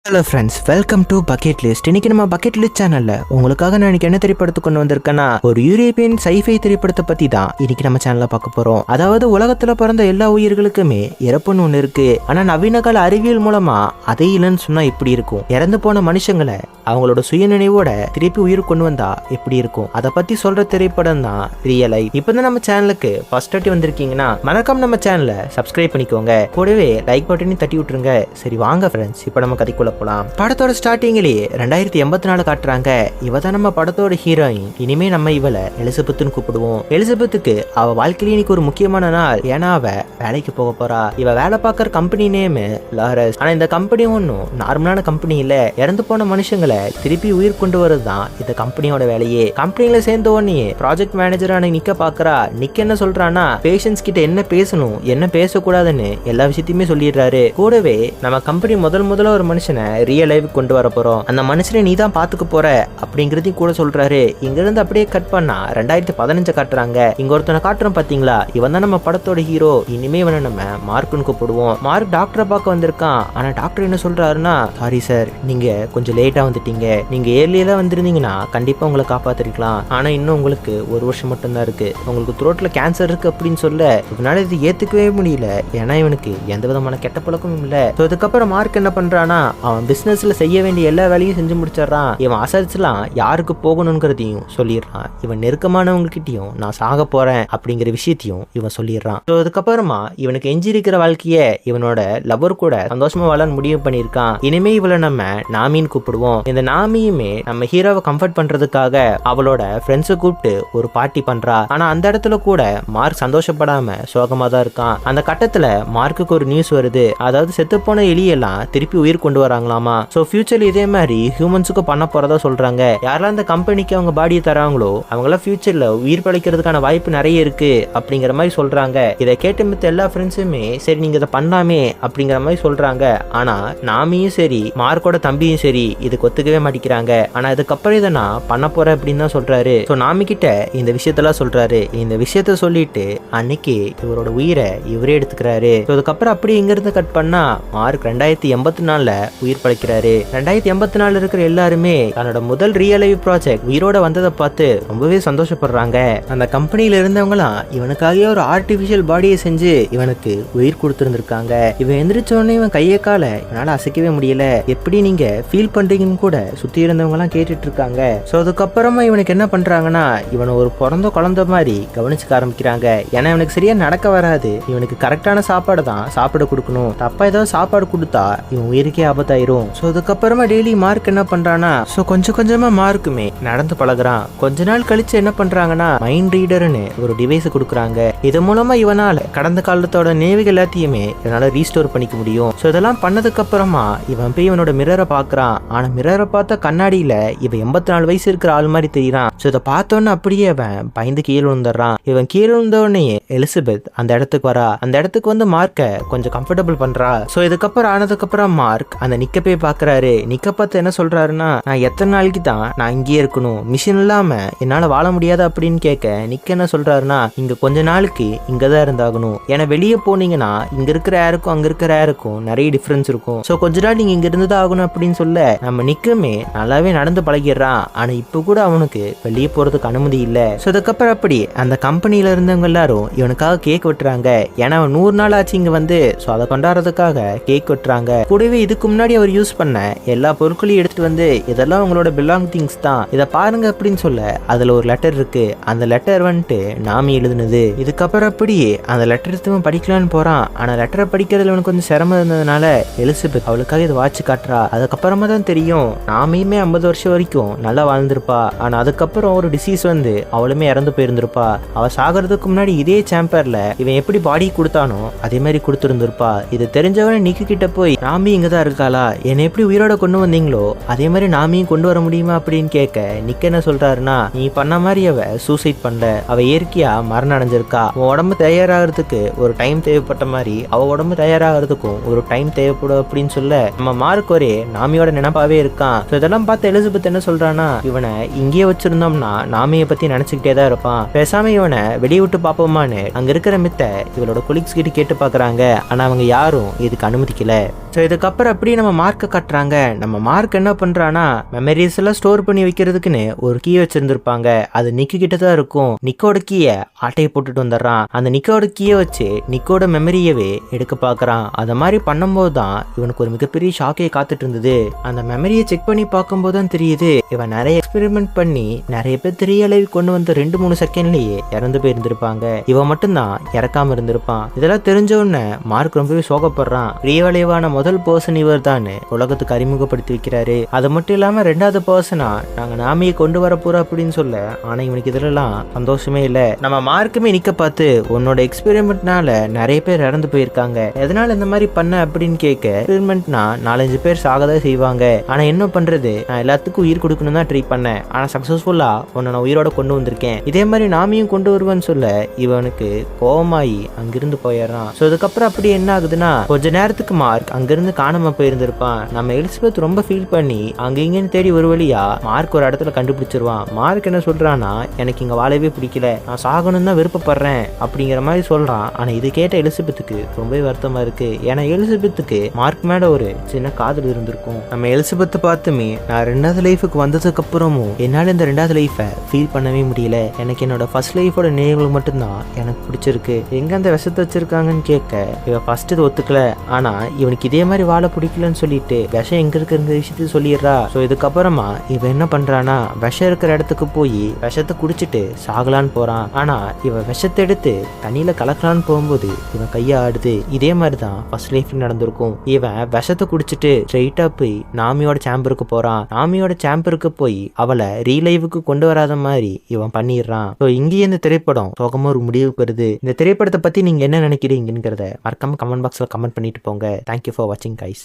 Hello friends, welcome to bucket list. இன்னைக்கு நம்ம bucket list சேனல்ல உங்களுக்காக நான் இன்னைக்கு என்ன திரைப்படத்தை கொண்டு வந்திருக்கேன்னா, ஒரு யூரோப்பியன் சைஃபை திரைப்படத்தை பத்தி தான் இன்னைக்கு நம்ம சேனல்ல பார்க்க போறோம். அதாவது உலகத்துல பிறந்த எல்லா உயிர்களுக்குமே இறப்புன்னு ஒண்ணு இருக்கு. ஆனா நவீன கால அறிவியல் மூலமா அதை இல்லைன்னு சொன்னா எப்படி இருக்கும்? இறந்து போன மனுஷங்களை அவங்களோட சுயநினைவோட திருப்பி உயிர் கொண்டு வந்தா எப்படி இருக்கும்? அதை பத்தி சொல்ற திரைப்படம் தான் ரியல் லைஃப். இப்பதான் நம்ம சேனலுக்கு ஃபர்ஸ்ட் டாட்டி வந்திருக்கீங்கன்னா மறக்காம நம்ம சேனலை சப்ஸ்கிரைப் பண்ணிக்கோங்க. கூடவே லைக் பட்டனையும் தட்டி விட்டுருங்க. சரி வாங்க ஃப்ரெண்ட்ஸ், இப்போ நம்ம கதைக்குள்ள போலாம். படத்தோட ஸ்டார்டிங்லேயே 2084 காட்டுறாங்க. இவ தான் நம்ம படத்தோட ஹீரோயின். இனிமே நம்ம இவளை எலிசபெத்னு கூப்பிடுவோம். எலிசபெத்துக்கு அவ வாழ்க்கையில இன்னைக்கு ஒரு முக்கியமான நாள். ஏன்னா அவ வேலைக்கு போக போறா. இவ வேலை பார்க்கற கம்பெனி நேம் லாரஸ். ஆனா இந்த கம்பெனி ஒன்னும் நார்மலான கம்பெனி இல்ல. இறந்து போன மனுஷங்களை திருப்பி உயிர் கொண்டு வரதுதான் இந்த கம்பெனியோட வேலையே. கம்பெனில சேர்ந்த உடனே ப்ராஜெக்ட் மேனேஜரான நிக்க பாக்குறா. நிக்க என்ன சொல்றானா, பேஷன்ஸ் கிட்ட என்ன பேசணும் என்ன பேசக்கூடாதுன்னு எல்லா விஷயத்தையுமே சொல்லிடுறாரு. கூடவே நம்ம கம்பெனி முதல்ல ஒரு மனுஷனை ரியல் லைஃப் கொண்டு வர போறோம். அந்த மனுஷனை நீ தான் பாத்துக்க போற அப்படிங்கறதையும் கூட சொல்றாரு. இங்க இருந்து அப்படியே கட் பண்ணா 2015 காட்டுறாங்க. இங்க ஒருத்தனை காட்டுறோம் பாத்தீங்களா, இவன் தான் நம்ம படத்தோட ஹீரோ. இனிமே இவனை நம்ம மார்க்னு கூப்பிடுவோம். மார்க் டாக்டரை பார்க்க வந்திருக்கான். ஆனா டாக்டர் என்ன சொல்றாருன்னா, சாரி சார், நீங்க கொஞ்சம் லேட்டா வந்துட்டீங்க. நீங்க ஏர்லியா வந்திருந்தீங்கன்னா கண்டிப்பா உங்களை காப்பாத்திருக்கலாம். ஆனா இன்னும் உங்களுக்கு ஒரு வருஷம் மட்டும் தான் இருக்கு. உங்களுக்கு த்ரோட்ல கேன்சர் இருக்கு அப்படின்னு சொல்ல இவனால இது ஏத்துக்கவே முடியல. ஏன்னா இவனுக்கு எந்த விதமான கெட்ட பழக்கமும் இல்ல. அதுக்கப்புறம் மார்க் என்ன பண்றானா, அவன் பிசினஸ்ல செய்ய வேண்டிய எல்லா வேலையும் செஞ்சு முடிச்சிடறான். இவன் அசர்ஸ்லாம் யாருக்கு போகணுங்கிறதையும் சொல்லிடுறான். இவன் நெருக்கமானவங்க கிட்டயும் நான் சாக போறேன் அப்படிங்கிற விஷயத்தையும் இவன் சொல்லிடுறான். அதுக்கப்புறமா இவனுக்கு எஞ்சி இருக்கிற வாழ்க்கைய இவனோட லவர் கூட சந்தோஷமா வாழ முடிவு பண்ணிருக்கான். இனிமே இவளை நம்ம நாமின்னு கூப்பிடுவோம். இந்த நாமியுமே நம்ம ஹீரோவை கம்ஃபர்ட் பண்றதுக்காக அவளோட ஃப்ரெண்ட்ஸை கூப்பிட்டு ஒரு பார்ட்டி பண்றா. ஆனா அந்த இடத்துல கூட மார்க் சந்தோஷப்படாம சோகமா தான் இருக்கான். அந்த கட்டத்துல மார்க்குக்கு ஒரு நியூஸ் வருது. அதாவது செத்து போன எலியெல்லாம் திருப்பி உயிர் கொண்டு வராங்களாமா. சோ ஃபியூச்சர்ல இதே மாதிரி ஹியூமன்ஸுக்கு பண்ண போறதா சொல்றாங்க. யாரெல்லாம் அந்த கம்பெனிக்கு அவங்க பாடியை தராங்களோ அவங்களாம் ஃபியூச்சர்ல உயிர் பழைக்கிறதுக்கான வாய்ப்பு நிறைய இருக்கு அப்படிங்கிற மாதிரி சொல்றாங்க. இதை கேட்டு மித்த எல்லா ஃப்ரெண்ட்ஸுமே சரி நீங்க இதை பண்ணலாமே அப்படிங்கிற மாதிரி சொல்றாங்க. ஆனா நாமியும் சரி மார்க்கோட தம்பியும் சரி இதுக்கு ஒத்துக்கவே மாட்டேங்கிறாங்க. ஆனா இதுக்கப்புறம் இதை நான் பண்ண போறேன் அப்படின்னு தான் சொல்றாரு. சோ நாமி கிட்ட இந்த விஷயத்தெல்லாம் சொல்றாரு. இந்த விஷயத்த சொல்லிட்டு அன்னைக்கு இவரோட உயிரை இவரே எடுத்துக்கிறாரு. அதுக்கப்புறம் அப்படி இங்க இருந்து கட் பண்ணா மார்க் 2084 உயிர் பழைக்கிறாரு. 2084 இருக்கிற எல்லாருமே தன்னோட முதல் ரியல் லைஃப் ப்ராஜெக்ட் உயிரோட வந்ததை பார்த்து ரொம்பவே சந்தோஷப்படுறாங்க. அந்த கம்பெனியில இருந்தவங்களாம் இவனுக்காக ஒரு ஆர்டிபிஷியல் பாடியை செஞ்சு இவனுக்கு உயிர் கொடுத்துருந்துருக்காங்க. இவன் எந்திரிச்ச உடனே இவன் கையை கால இவனால அசைக்கவே முடியல. எப்படி நீங்க ஃபீல் பண்றீங்கன்னு கூட சுத்தி இருந்தவங்க எல்லாம் கேட்டுட்டு இருக்காங்க. சோ அதுக்கப்புறமா இவனுக்கு என்ன பண்றாங்கன்னா, இவனை ஒரு பிறந்த குழந்தை மாதிரி கவனிச்சுக்க ஆரம்பிக்கிறாங்க. ஏன்னா இவனுக்கு சரியா நடக்க வராது. இவனுக்கு கரெக்டான சாப்பாடு தான் சாப்பிட கொடுக்கணும். தப்பா ஏதாவது சாப்பாடு கொடுத்தா இவன் உயிருக்கே ஆபத்தாயிரும். சோ அதுக்கப்புறமா டெய்லி மார்க் என்ன பண்றானா, சோ கொஞ்சம் கொஞ்சமா மார்க்குமே நடந்து பழகுறான். கொஞ்ச நாள் கழிச்சு என்ன பண்றாங்கன்னா, மைண்ட் ரீடர்னு ஒரு டிவைஸ் கொடுக்குறாங்க. இது மூலமா இவனால கடந்த காலத்தோட நினைவுகள் எல்லாத்தையுமே இவனால ரீஸ்டோர் பண்ணிக்க முடியும். சோ இதெல்லாம் பண்ணதுக்கு அப்புறமா இவன் போய் இவனோட மிரரை பாக்குறான். ஆனா மிரரை பார்த்த கண்ணாடியில இவன் 84 வயசு இருக்கிற ஆள் மாதிரி தெரியறான். சோ இதை பார்த்தோன்னு அப்படியே அவன் பயந்து கீழே விழுந்துடுறான். இவன் கீழே விழுந்தோடனே எலிசபெத் அந்த இடத்துக்கு வரா. அந்த இடத்துக்கு வந்து மார்க்க கொஞ்சம் கம்ஃபர்டபுள் பண்றா. சோ இதுக்கப்புறம் ஆனதுக்கு அப்புறம் மார்க் அந்த நிக்க போய் பாக்குறாரு. நிக்க பார்த்து என்ன சொல்றாருன்னா, நான் எத்தனை நாளைக்கு தான் நான் இங்கேயே இருக்கணும், மிஷின் இல்லாம என்னால வாழ முடியாது அப்படின்னு கேட்க நிக்க என்ன சொல்றாருன்னா, இங்க கொஞ்ச நாளுக்கு இங்கதான் இருந்தாகணும். ஏன்னா வெளியே போனீங்கன்னா இங்க இருக்கிற ஏருக்கும் அங்க இருக்கிற ஏருக்கும் நிறைய டிஃபரன்ஸ் இருக்கும். சோ கொஞ்ச நாள் நீங்க இங்க இருந்துதான் ஆகணும் அப்படின்னு சொல்ல நம்ம நிக்கமே நல்லாவே நடந்து பழகிடுறான். ஆனா இப்ப கூட அவனுக்கு வெளியே போறதுக்கு அனுமதி இல்ல. சோ அதுக்கப்புறம் அப்படி அந்த கம்பெனியில இருந்தவங்க எல்லாரும் இவனுக்காக கேக் வெட்டுறாங்க. ஏன்னா அவன் 100 நாள் ஆச்சு இங்க வந்து. சோ அதை கொண்டாடுறதுக்காக கேக் வெட்டுறாங்க. கூடவே இதுக்கு முன்னாடி அவர் யூஸ் பண்ண எல்லா பொருட்களையும் எடுத்துட்டு வந்து இதெல்லாம் உங்களோட பிலாங் திங்ஸ் தான், இதை பாருங்க அப்படின்னு சொல்ல அதுல ஒரு லெட்டர் இருக்கு. அந்த லெட்டர் வந்துட்டு நாமி எழுதுனது. இதுக்கப்புறம் அப்படி அந்த லெட்டர் எடுத்து படிக்கலான்னு போறான். ஆனா லெட்டரை படிக்கிறதுல அவனுக்கு கொஞ்சம் சிரமம் இருந்ததுனால எலிசபெத் அவளுக்காக இதை வாட்சி காட்டுறா. அதுக்கப்புறமா தான் தெரியும் நாமியுமே 50 வருஷம் வரைக்கும் நல்லா வாழ்ந்திருப்பா. ஆனா அதுக்கப்புறம் ஒரு டிசீஸ் வந்து அவளுமே இறந்து போயிருந்திருப்பா. அவ சாகிறதுக்கு முன்னாடி இதே சேம்பர்ல இவன் எப்படி பாடி கொடுத்தானோ அதே மாதிரி கொடுத்துருந்துருப்பா. இது தெரிஞ்சவனே நிக்கு கிட்ட போய், நாமி இங்கதான் இருக்காளா, என்னை எப்படி உயிரோட கொண்டு வந்தீங்களோ அதே மாதிரி நாமியும் கொண்டு வர முடியுமா அப்படின்னு கேட்க நிக்க என்ன சொல்றாருன்னா, நீ பண்ண மாதிரி அவ சூசைட் பண்ணல, அவ இயற்கையா மரணம் அடைஞ்சிருக்கா. உன் உடம்பு தயாராகிறதுக்கு ஒரு டைம் தேவைப்பட்ட மாதிரி அவ உடம்பு தயாராகிறதுக்கும் ஒரு டைம் தேவைப்படும் அப்படின்னு சொல்ல நம்ம மார்க் ஒரே நாமியோட நினைப்பாவே இருக்கான். இதெல்லாம் பார்த்து எலிசபெத் என்ன சொல்றானா, இவனை இங்கேயே வச்சிருந்தோம்னா நாமியை பத்தி நினைச்சுக்கிட்டே தான் இருப்பான், பேசாம இவனை வெளியே விட்டு பாப்போமான்னு அங்க இருக்கிற மித்த இவளோட கொலீக்ஸ் கிட்ட கேட்டு பாக்குறாங்க. ஆனா அவங்க யாரும் இதுக்கு அனுமதிக்கல. ஸோ இதுக்கப்புறம் அப்படி நம்ம மார்க்கை காட்டுறாங்க. நம்ம மார்க் என்ன பண்றானா மெமரிஸ் எல்லாம் ஸ்டோர் பண்ணி வைக்கிறதுக்குன்னு ஒரு கீ வச்சிருந்திருப்பாங்க. அது நிக்கு கிட்ட தான் இருக்கும். நிக்கோட கீயை ஆட்டையை போட்டுட்டு வந்துடுறான். அந்த நிக்கோட கீயை வச்சு நிக்கோட மெமரியவே எடுக்க பாக்குறான். அத மாதிரி பண்ணும்போது தான் இவனுக்கு ஒரு மிகப்பெரிய ஷாக்கே காத்துட்டு இருந்தது. அந்த மெமரியை செக் பண்ணி பார்க்கும்போது தான் தெரியுது இவன் நிறைய எக்ஸ்பெரிமெண்ட் பண்ணி நிறைய பேர் தெரிய அளவு கொண்டு வந்து 2-3 செகண்ட்லயே இறந்து போயிருந்திருப்பாங்க. இவன் மட்டும்தான் இறக்காம இருந்திருப்பான். இதெல்லாம் தெரிஞ்ச உடனே மார்க் ரொம்பவே சோகப்படுறான். ரியவளைவான முதல் பர்சன் இவர் தான் உலகத்துக்கு அறிமுகப்படுத்தி வைக்கிறாரு. அது மட்டும் இல்லாம 2வது பர்சனா நாங்க நாமியை கொண்டு வர போறோம் அப்படின்னு சொல்ல. ஆனா இவனுக்கு இதெல்லாம் சந்தோஷமே இல்ல. நம்ம மார்க்குமே நிக்க பார்த்து உன்னோட எக்ஸ்பெரிமெண்ட்னால நிறைய பேர் இறந்து போயிருக்காங்க, எதனால இந்த மாதிரி பண்ண அப்படின்னு கேட்க, எக்ஸ்பெரிமெண்ட்னா 4-5 பேர் சாகதான் செய்வாங்க. ஆனா என்ன பண்றது, நான் எல்லாத்துக்கும் உயிர் கொடுக்கணும் தான் ட்ரை பண்ணேன். ஆனா சக்சஸ்ஃபுல்லா உன்னை நான் உயிரோட கொண்டு வந்திருக்கேன். இதே மாதிரி நாமியும் கொண்டு வருவேன்னு சொல்ல இவனுக்கு கோவமாயி அங்கிருந்து போயிடுறான். சோ இதுக்கப்புறம் அப்படி என்ன ஆகுதுன்னா கொஞ்ச நேரத்துக்கு மார்க் அங்கிருந்து காணாம போயிருந்திருப்பான். நம்ம எலிசபெத் ரொம்ப ஃபீல் பண்ணி அங்க இங்கன்னு தேடி ஒரு வழியா மார்க் ஒரு இடத்துல கண்டுபிடிச்சிருவான். மார்க் என்ன சொல்றான்னா எனக்கு இங்க வாழவே பிடிக்கல, நான் சாகணும் தான் விருப்பப்படுறேன் அப்படிங்கிற மாதிரி சொல்றான். ஆனா இது கேட்ட எலிசபெத்துக்கு ரொம்பவே வருத்தமா இருக்கு. ஏன்னா எலிசபெத்துக்கு மார்க் மேல ஒரு சின்ன காதல் இருந்திருக்கும். நம்ம எலிசபெத்தை பார்த்துமே நான் 2வது லைஃபுக்கு வந்ததுக்கு அப்புறமும் என்னால இந்த 2வது லைஃபை ஃபீல் பண்ணவே முடியல. எனக்கு என்னோட ஃபர்ஸ்ட் லைஃபோட நினைவுகள் மட்டும்தான் எனக்கு பிடிச்சிருக்கு. எங்க அந்த விஷத்தை வச்சிருக்காங்கன்னு கேட்க இவன் ஃபர்ஸ்ட் இது ஒத்துக்கல. ஆனா இவனுக்கு இதே மாதிரி வாழ பிடிக்கலன்னு சொல்லிட்டு விஷம் எங்க இருக்கிற விஷயத்த சொல்லிடுறா. ஸோ இதுக்கப்புறமா இவன் என்ன பண்றானா விஷம் இருக்கிற இடத்துக்கு போய் விஷத்தை குடிச்சிட்டு சாகலான்னு போறான். ஆனா இவன் விஷத்தை எடுத்து தண்ணியில கலக்கலான்னு போகும்போது இவன் கையை ஆடுது. இதே மாதிரிதான் ஃபர்ஸ்ட் லைஃப்ல நடந்திருக்கும். இவன் விஷத்தை குடிச்சிட்டு ஸ்ட்ரெயிட்டா போய் நாமியோட சேம்பருக்கு போறான். நாமியோட சேம்பருக்கு போய் அவளை ரீலைவுக்கு கொண்டு வராத மாதிரி இவன் பண்ணிடுறான். ஸோ இங்கேயே இந்த திரைப்படம் சோகமா ஒரு முடிவுக்கு வருது. இந்த திரைப்படத்தை பத்தி நீங்க என்ன நினைக்கிறீங்கிறத மறக்காம கமெண்ட் பாக்ஸ்ல கமெண்ட் பண்ணிட்டு போங்க. தேங்க்யூ ஃபார் வாட்சிங் கைஸ்.